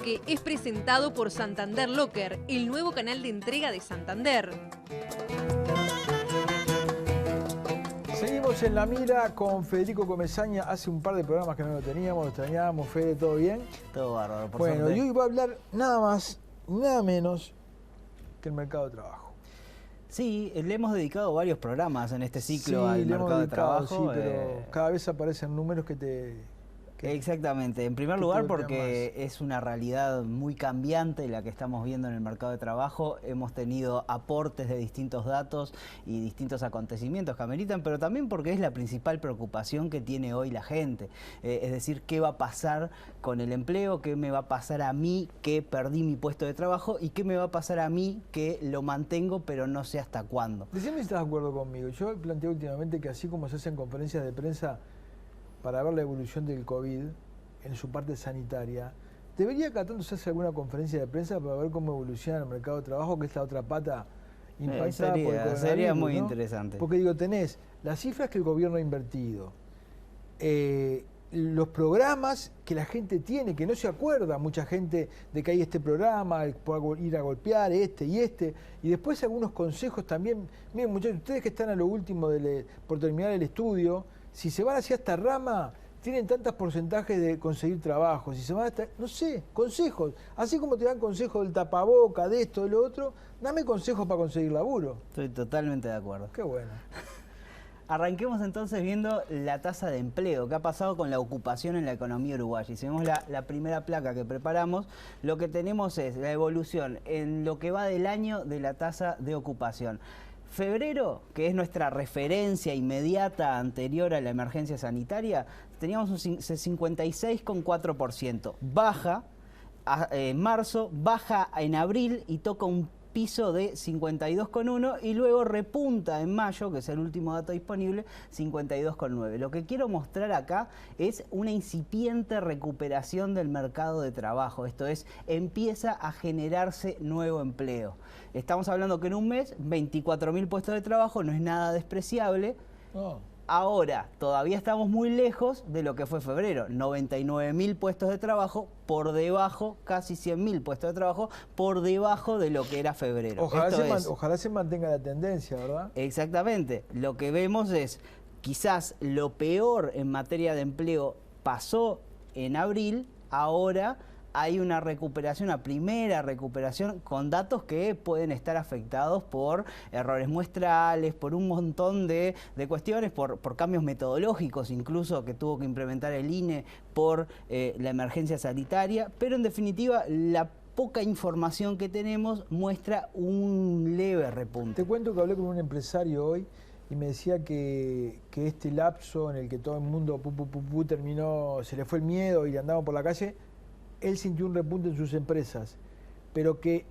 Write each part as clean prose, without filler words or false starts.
bloque es presentado por Santander Locker, el nuevo canal de entrega de Santander. Seguimos en la mira con Federico Comesaña. Hace un par de programas que no lo teníamos, lo extrañábamos. Fede, ¿todo bien? Todo bárbaro, por Bueno, suerte. y hoy voy a hablar nada más, nada menos que el mercado de trabajo. Sí, le hemos dedicado varios programas en este ciclo Sí, al le hemos mercado de dedicado, trabajo. Sí, pero cada vez aparecen números que te... Exactamente, en primer que lugar te golpean porque es una realidad muy cambiante la que estamos viendo en el mercado de trabajo. Hemos tenido aportes de distintos datos y distintos acontecimientos que ameritan, pero también porque es la principal preocupación que tiene hoy la gente. Es decir, ¿qué va a pasar con el empleo? ¿Qué me va a pasar a mí que perdí mi puesto de trabajo? ¿Y qué me va a pasar a mí que lo mantengo pero no sé hasta cuándo? Decime si estás de acuerdo conmigo. Yo planteé últimamente que así como se hacen conferencias de prensa para ver la evolución del COVID en su parte sanitaria, debería cada tanto hacerse alguna conferencia de prensa para ver cómo evoluciona el mercado de trabajo, que es la otra pata impactada por el coronavirus, sería muy ¿no? interesante. Porque digo, tenés las cifras que el gobierno ha invertido, los programas que la gente tiene, que no se acuerda mucha gente de que hay este programa, pueda ir a golpear y después algunos consejos también. Miren, muchachos, ustedes que están a lo último por terminar el estudio, si se van hacia esta rama, tienen tantos porcentajes de conseguir trabajo. Si se van hasta, no sé, consejos. Así como te dan consejos del tapaboca, de esto, de lo otro, dame consejos para conseguir laburo. Estoy totalmente de acuerdo. Qué bueno. Arranquemos entonces viendo la tasa de empleo, qué ha pasado con la ocupación en la economía uruguaya. Y si vemos la primera placa que preparamos, lo que tenemos es la evolución en lo que va del año de la tasa de ocupación. Febrero, que es nuestra referencia inmediata anterior a la emergencia sanitaria, teníamos un 56,4%. Baja en marzo, baja en abril y toca un piso de 52,1 y luego repunta en mayo, que es el último dato disponible, 52,9. Lo que quiero mostrar acá es una incipiente recuperación del mercado de trabajo. Esto es, empieza a generarse nuevo empleo. Estamos hablando que en un mes, 24.000 puestos de trabajo, no es nada despreciable. No. Ahora, todavía estamos muy lejos de lo que fue febrero, 99.000 puestos de trabajo, por debajo, casi 100.000 puestos de trabajo, por debajo de lo que era febrero. Ojalá se mantenga la tendencia, ¿verdad? Exactamente. Lo que vemos es, quizás lo peor en materia de empleo pasó en abril, ahora hay una recuperación, una primera recuperación con datos que pueden estar afectados por errores muestrales, por un montón de cuestiones, por cambios metodológicos incluso que tuvo que implementar el INE por la emergencia sanitaria, pero en definitiva la poca información que tenemos muestra un leve repunte. Te cuento que hablé con un empresario hoy y me decía que este lapso en el que todo el mundo terminó, se le fue el miedo y andaba por la calle, él sintió un repunte en sus empresas, pero que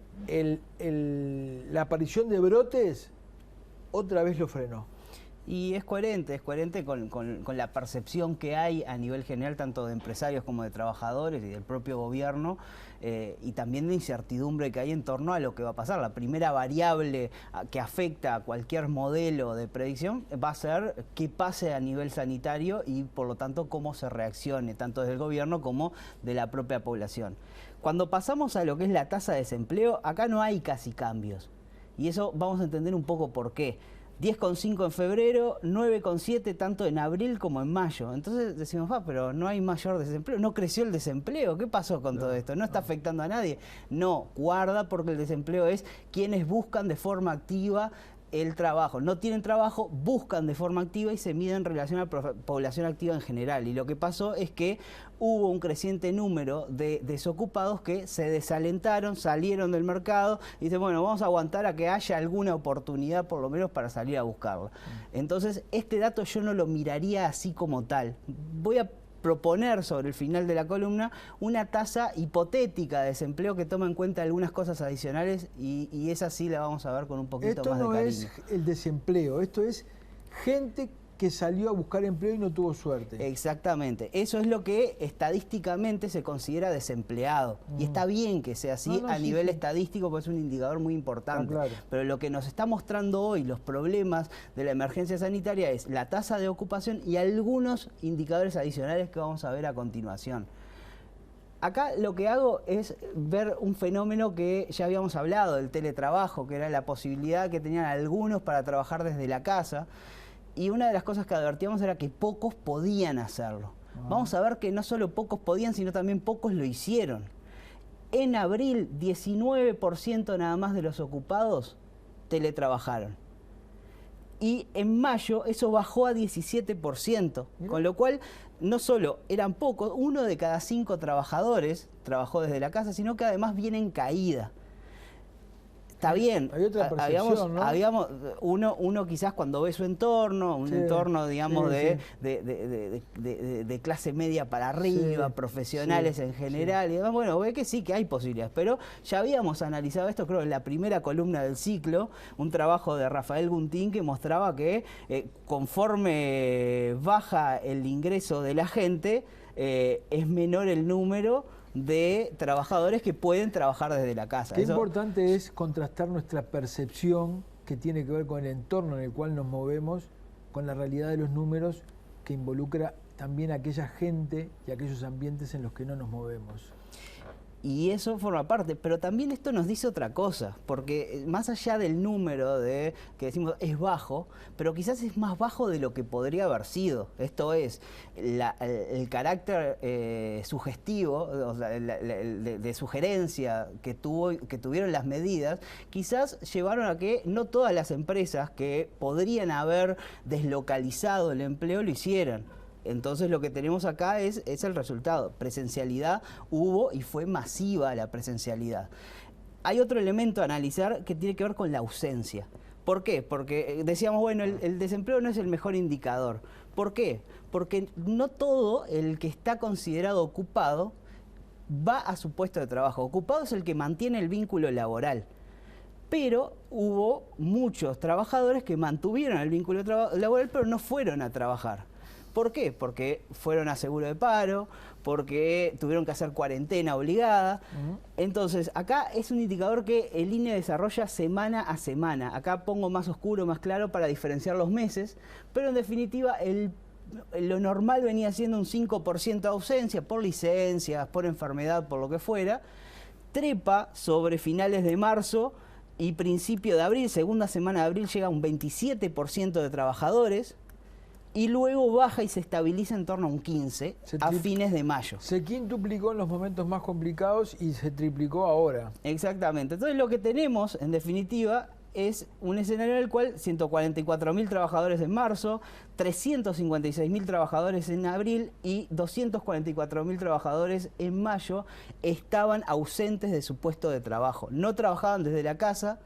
la aparición de brotes otra vez lo frenó. Y es coherente con la percepción que hay a nivel general, tanto de empresarios como de trabajadores y del propio gobierno, y también de incertidumbre que hay en torno a lo que va a pasar. La primera variable que afecta a cualquier modelo de predicción va a ser qué pase a nivel sanitario y, por lo tanto, cómo se reaccione, tanto desde el gobierno como de la propia población. Cuando pasamos a lo que es la tasa de desempleo, acá no hay casi cambios. Y eso vamos a entender un poco por qué. 10,5 en febrero, 9,7 tanto en abril como en mayo. Entonces decimos, pero no hay mayor desempleo, no creció el desempleo, ¿qué pasó con todo esto? ¿No está afectando a nadie? No, guarda, porque el desempleo es quienes buscan de forma activa el trabajo. No tienen trabajo, buscan de forma activa y se mide en relación a la población activa en general. Y lo que pasó es que hubo un creciente número de desocupados que se desalentaron, salieron del mercado y dicen, bueno, vamos a aguantar a que haya alguna oportunidad por lo menos para salir a buscarla. Entonces, este dato yo no lo miraría así como tal. Voy a proponer sobre el final de la columna una tasa hipotética de desempleo que toma en cuenta algunas cosas adicionales y esa sí la vamos a ver con un poquito más de cariño. Esto no es el desempleo, esto es gente que salió a buscar empleo y no tuvo suerte. Exactamente, eso es lo que estadísticamente se considera desempleado. Y está bien que sea así a nivel estadístico, porque es un indicador muy importante. Claro. Pero lo que nos está mostrando hoy los problemas de la emergencia sanitaria es la tasa de ocupación y algunos indicadores adicionales que vamos a ver a continuación. Acá lo que hago es ver un fenómeno que ya habíamos hablado, del teletrabajo, que era la posibilidad que tenían algunos para trabajar desde la casa. Y una de las cosas que advertíamos era que pocos podían hacerlo. Vamos a ver que no solo pocos podían, sino también pocos lo hicieron. En abril, 19% nada más de los ocupados teletrabajaron. Y en mayo eso bajó a 17%, con lo cual no solo eran pocos, 1 de cada 5 trabajadores trabajó desde la casa, sino que además viene en caída. Está bien, hay otra percepción, ¿no? Uno quizás cuando ve su entorno, un entorno, digamos, de clase media para arriba, profesionales en general, y además, bueno, ve que sí, que hay posibilidades, pero ya habíamos analizado esto, creo, en la primera columna del ciclo, un trabajo de Rafael Guntín que mostraba que conforme baja el ingreso de la gente, es menor el número de trabajadores que pueden trabajar desde la casa. Qué importante es contrastar nuestra percepción, que tiene que ver con el entorno en el cual nos movemos, con la realidad de los números, que involucra también a aquella gente y aquellos ambientes en los que no nos movemos. Y eso forma parte, pero también esto nos dice otra cosa, porque más allá del número de que decimos es bajo, pero quizás es más bajo de lo que podría haber sido. Esto es, el carácter sugestivo, o sea, de sugerencia que tuvieron las medidas, quizás llevaron a que no todas las empresas que podrían haber deslocalizado el empleo lo hicieran. Entonces lo que tenemos acá es el resultado. Presencialidad hubo y fue masiva la presencialidad. Hay otro elemento a analizar que tiene que ver con la ausencia. ¿Por qué? Porque decíamos, bueno, el desempleo no es el mejor indicador. ¿Por qué? Porque no todo el que está considerado ocupado va a su puesto de trabajo. Ocupado es el que mantiene el vínculo laboral. Pero hubo muchos trabajadores que mantuvieron el vínculo laboral pero no fueron a trabajar. ¿Por qué? Porque fueron a seguro de paro, porque tuvieron que hacer cuarentena obligada. Entonces, acá es un indicador que el INE desarrolla semana a semana. Acá pongo más oscuro, más claro para diferenciar los meses, pero en definitiva lo normal venía siendo un 5% de ausencia por licencias, por enfermedad, por lo que fuera. Trepa sobre finales de marzo y principio de abril, segunda semana de abril, llega a un 27% de trabajadores. Y luego baja y se estabiliza en torno a un 15% a fines de mayo. Se quintuplicó en los momentos más complicados y se triplicó ahora. Exactamente. Entonces lo que tenemos, en definitiva, es un escenario en el cual 144.000 trabajadores en marzo, 356.000 trabajadores en abril y 244.000 trabajadores en mayo estaban ausentes de su puesto de trabajo. No trabajaban desde la casa,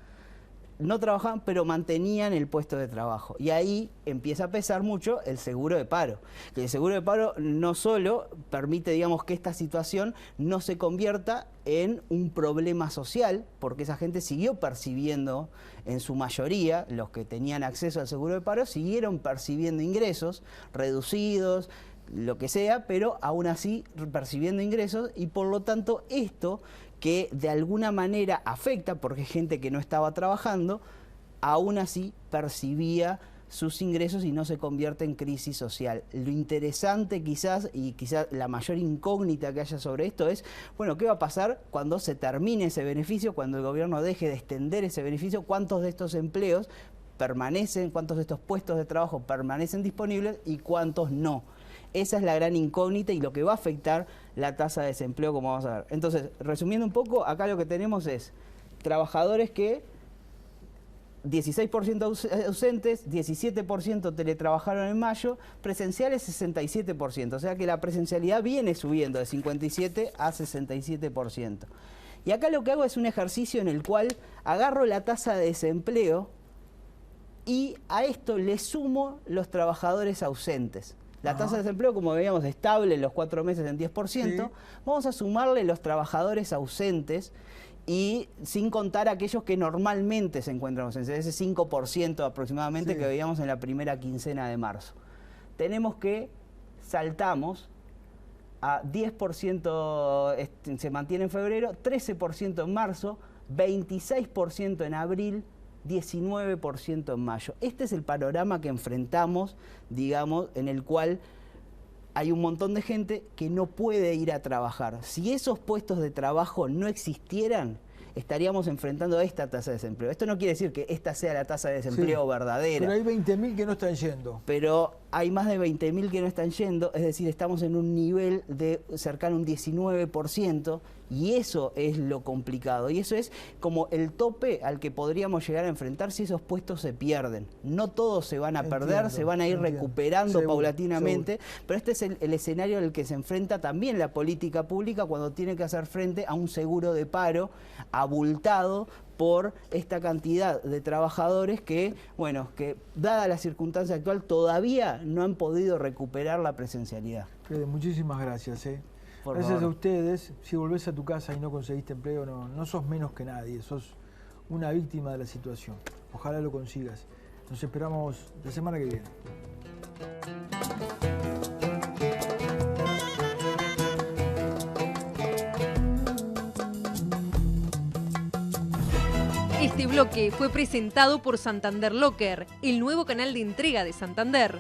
no trabajaban, pero mantenían el puesto de trabajo. Y ahí empieza a pesar mucho el seguro de paro. El seguro de paro no solo permite, digamos, que esta situación no se convierta en un problema social, porque esa gente siguió percibiendo, en su mayoría, los que tenían acceso al seguro de paro, siguieron percibiendo ingresos reducidos, lo que sea, pero aún así percibiendo ingresos, y por lo tanto esto, que de alguna manera afecta, porque hay gente que no estaba trabajando, aún así percibía sus ingresos y no se convierte en crisis social. Lo interesante quizás, y quizás la mayor incógnita que haya sobre esto es, bueno, ¿qué va a pasar cuando se termine ese beneficio, cuando el gobierno deje de extender ese beneficio? ¿Cuántos de estos empleos permanecen, cuántos de estos puestos de trabajo permanecen disponibles y cuántos no? Esa es la gran incógnita y lo que va a afectar la tasa de desempleo, como vamos a ver. Entonces, resumiendo un poco, acá lo que tenemos es trabajadores que 16% ausentes, 17% teletrabajaron en mayo, presenciales 67%. O sea que la presencialidad viene subiendo de 57 a 67%. Y acá lo que hago es un ejercicio en el cual agarro la tasa de desempleo y a esto le sumo los trabajadores ausentes. La tasa de desempleo, como veíamos, estable en los 4 meses en 10%. Sí. Vamos a sumarle los trabajadores ausentes y sin contar aquellos que normalmente se encuentran ausentes, ese 5% aproximadamente que veíamos en la primera quincena de marzo. Tenemos que saltamos a 10% se mantiene en febrero, 13% en marzo, 26% en abril, 19% en mayo. Este es el panorama que enfrentamos, digamos, en el cual hay un montón de gente que no puede ir a trabajar. Si esos puestos de trabajo no existieran, estaríamos enfrentando esta tasa de desempleo. Esto no quiere decir que esta sea la tasa de desempleo verdadera. Pero hay 20.000 que no están yendo. Pero hay más de 20.000 que no están yendo, es decir, estamos en un nivel de cercano a un 19%, y eso es lo complicado. Y eso es como el tope al que podríamos llegar a enfrentar si esos puestos se pierden. No todos se van a perder, se van a ir recuperando paulatinamente, pero este es el escenario en el que se enfrenta también la política pública cuando tiene que hacer frente a un seguro de paro abultado por esta cantidad de trabajadores que, bueno, que dada la circunstancia actual todavía no han podido recuperar la presencialidad. Fede, muchísimas gracias. Gracias a ustedes. Si volvés a tu casa y no conseguiste empleo, no sos menos que nadie, sos una víctima de la situación. Ojalá lo consigas. Nos esperamos la semana que viene. Este bloque fue presentado por Santander Locker, el nuevo canal de entrega de Santander.